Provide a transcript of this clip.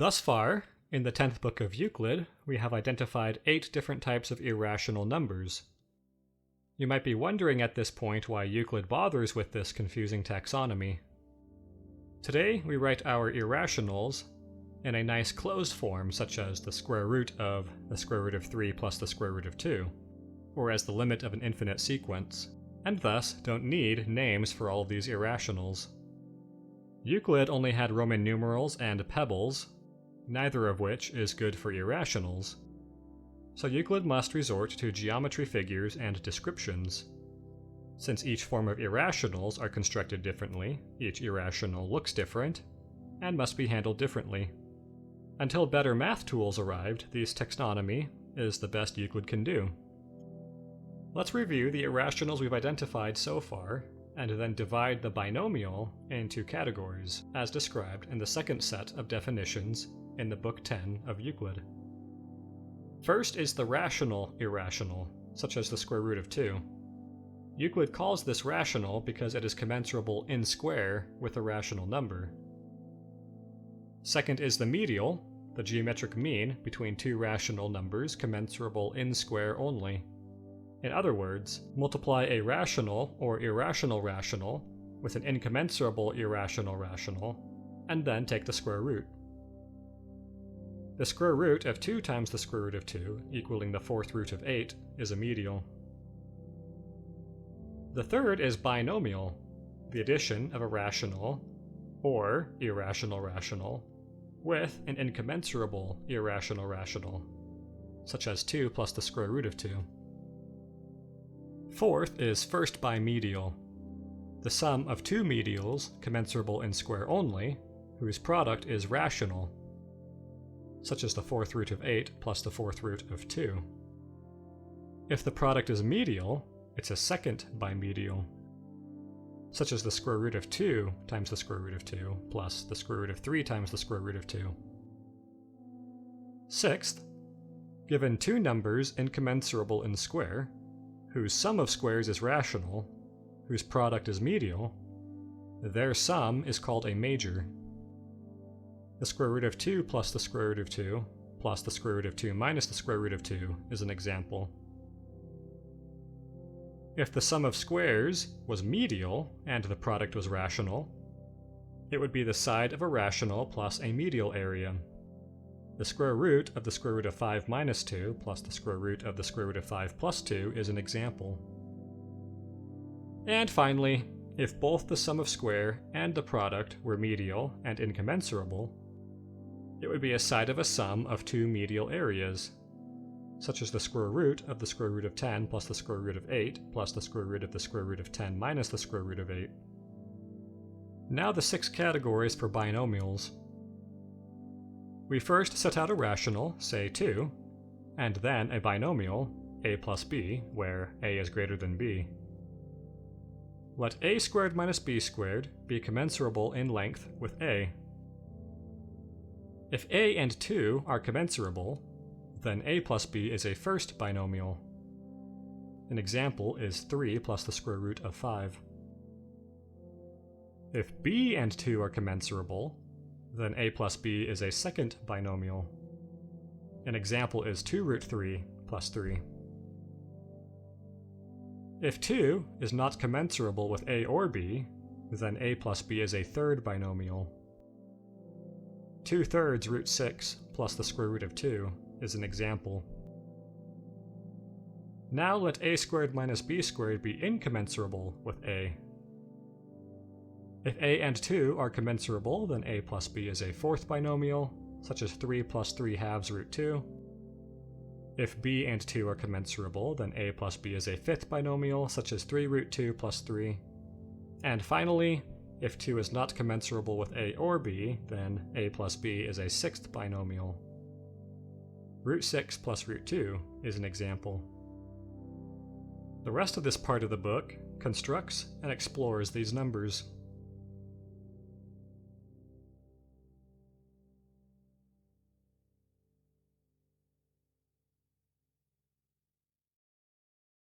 Thus far, in the 10th book of Euclid, we have identified 8 different types of irrational numbers. You might be wondering at this point why Euclid bothers with this confusing taxonomy. Today, we write our irrationals in a nice closed form, such as the square root of the square root of 3 plus the square root of 2, or as the limit of an infinite sequence, and thus don't need names for all of these irrationals. Euclid only had Roman numerals and pebbles, neither of which is good for irrationals. So Euclid must resort to geometry figures and descriptions. Since each form of irrationals are constructed differently, each irrational looks different, and must be handled differently. Until better math tools arrived, this taxonomy is the best Euclid can do. Let's review the irrationals we've identified so far, and then divide the binomial into categories, as described in the second set of definitions in the Book 10 of Euclid. First is the rational irrational, such as the square root of 2. Euclid calls this rational because it is commensurable in square with a rational number. Second is the medial, the geometric mean between two rational numbers commensurable in square only. In other words, multiply a rational or irrational rational with an incommensurable irrational rational, and then take the square root. The square root of 2 times the square root of 2, equaling the fourth root of 8, is a medial. The third is binomial, the addition of a rational or irrational rational with an incommensurable irrational rational, such as 2 plus the square root of 2. Fourth is first bimedial, the sum of two medials commensurable in square only, whose product is rational, such as the fourth root of 8 plus the fourth root of 2. If the product is medial, it's a second bimedial, such as the square root of 2 times the square root of 2 plus the square root of 3 times the square root of 2. Sixth, given two numbers incommensurable in square, whose sum of squares is rational, whose product is medial, their sum is called a major. The square root of 2 plus the square root of 2 plus the square root of 2 minus the square root of 2 is an example. If the sum of squares was medial and the product was rational, it would be the side of a rational plus a medial area. The square root of the square root of 5 minus 2 plus the square root of the square root of 5 plus 2 is an example. And finally, if both the sum of square and the product were medial and incommensurable, it would be a side of a sum of two medial areas, such as the square root of the square root of 10 plus the square root of 8 plus the square root of the square root of 10 minus the square root of 8. Now the 6 categories for binomials. We first set out a rational, say 2, and then a binomial, a plus b, where a is greater than b. Let a squared minus b squared be commensurable in length with a. If a and 2 are commensurable, then a plus b is a first binomial. An example is 3 plus the square root of 5. If b and 2 are commensurable, then a plus b is a second binomial. An example is 2 root 3 plus 3. If 2 is not commensurable with a or b, then a plus b is a third binomial. 2/3 root 6 plus the square root of 2 is an example. Now let a squared minus b squared be incommensurable with a. If a and 2 are commensurable, then a plus b is a fourth binomial, such as 3 plus 3 halves root 2. If b and 2 are commensurable, then a plus b is a fifth binomial, such as 3 root 2 plus 3. And finally, if 2 is not commensurable with a or b, then a plus b is a sixth binomial. Root 6 plus root 2 is an example. The rest of this part of the book constructs and explores these numbers.